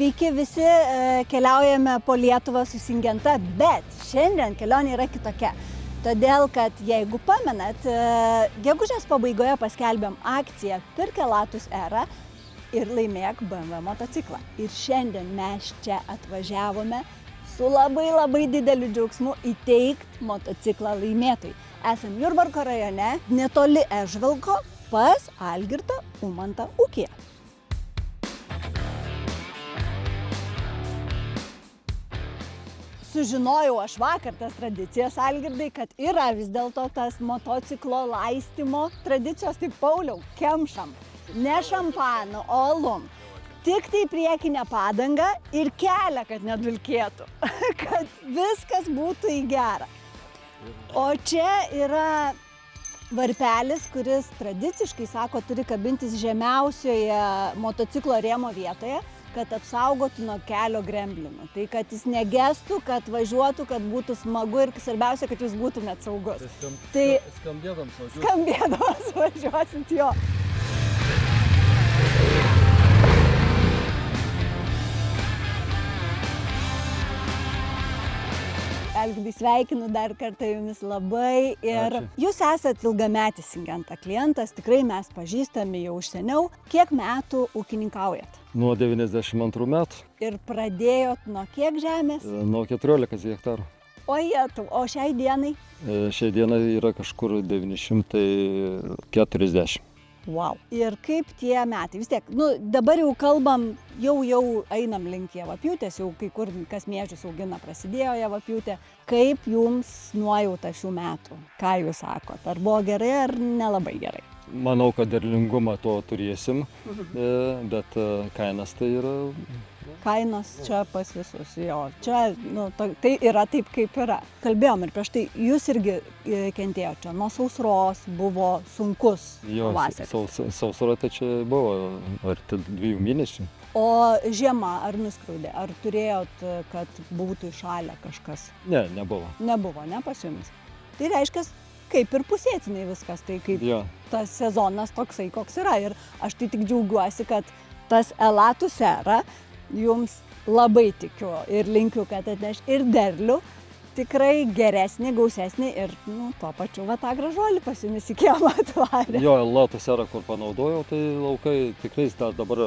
Sveiki visi, keliaujame po Lietuvą su Syngenta, bet šiandien kelionė yra kitokia. Todėl, kad jeigu pamenat, gegužės pabaigoje paskelbėm akciją Pirk Elatus erą ir laimėk BMW motociklą. Ir šiandien mes čia atvažiavome su labai dideliu džiaugsmu įteikti motociklą laimėtojui. Esam Jurbarko rajone, netoli Ežvilko, pas Algirdą Umantą ūkyje. Sužinojau aš vakar tas tradicijas, Algirdai, kad yra vis dėlto tas motociklo laistymo tradicijos. Tai Pauliau, kemšam, ne šampanu, o alum. Tik tai priekinę padangą ir kelią, kad nedulkėtų, kad viskas būtų į gerą. O čia yra varpelis, kuris tradiciškai, sako, turi kabintis žemiausioje motociklo rėmo vietoje, kad apsaugotų nuo kelio gremlinų. Tai kad jis negestų, kad važiuotų, kad būtų smagu ir svarbiausia, kad jūs būtumėt saugus. Tai skambėdamas važiuosit jo. Algirdai, sveikinu dar kartą jumis labai ir Ačiū. Jūs esat ilgametis Syngenta klientas, tikrai mes pažįstami jau už seniau. Kiek metų ūkininkaujat? Nuo 92 metų, Ir pradėjot nuo kiek žemės? nuo 14 hektarų. O jėtų, o šiai dienai? Šiai dienai yra kažkur 940. Wow. Ir kaip tie metai? Vis tiek, dabar jau kalbam, jau einam link javapjūtės, jau kai kur kas miežius augina, prasidėjo javapjūtė. Kaip jums nuojauta šių metų? Ką jūs sakot? Ar buvo gerai, ar nelabai gerai? Manau, kad derlingumą to turėsim, bet kainas tai yra... Kainos čia pas visus, jo. Čia, tai yra taip, kaip yra. Kalbėjom ir prieš tai, jūs irgi kentėjote čia. Nuo sausros buvo sunkus pavasaris. Sausra tai čia buvo arti 2 mėnesių. O žiema ar nuskriaudė? Ar turėjot, kad būtų įšalę kažkas? Ne, nebuvo. Nebuvo, ne pas jumis? Tai reiškia, kaip ir pusėtinai viskas, tai kaip tas sezonas toksai, koks yra. Ir aš tai tik džiaugiuosi, kad tas Elatus era jums labai tikiu ir linkiu, kad atneš ir derlių, tikrai geresnį, gausesnį ir tuo pačiu tą gražuolį pas jumis į kiemą atvarė. Jo, Elatus era, kur panaudojau, tai laukai tikrai dabar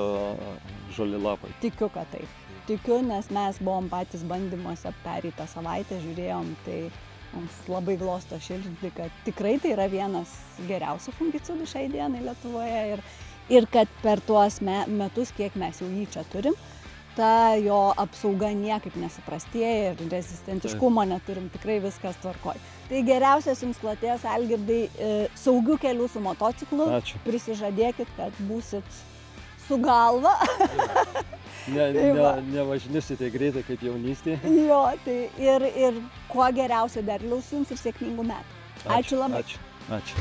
žali lapai. Tikiu, kad taip. Tikiu, nes mes buvom patys bandymuose pereitą savaitę, žiūrėjom, tai mums labai glosto širdį, kad tikrai tai yra vienas geriausių fungicidų šiai dienai Lietuvoje ir kad per tuos metus, kiek mes jau jį čia turim, ta jo apsauga niekaip nesuprastėja ir rezistentiškumo neturim, tikrai viskas tvarkoj. Tai geriausias jums kloties, Algirdai, saugių kelių su motociklu. Ačiū. Prisižadėkit, kad būsit su galva. Nevažinėsite greitai kaip jaunystėje. Jo, tai ir kuo geriausio derliaus jums ir sėkmingų metų. Ačiū labai. Ačiū.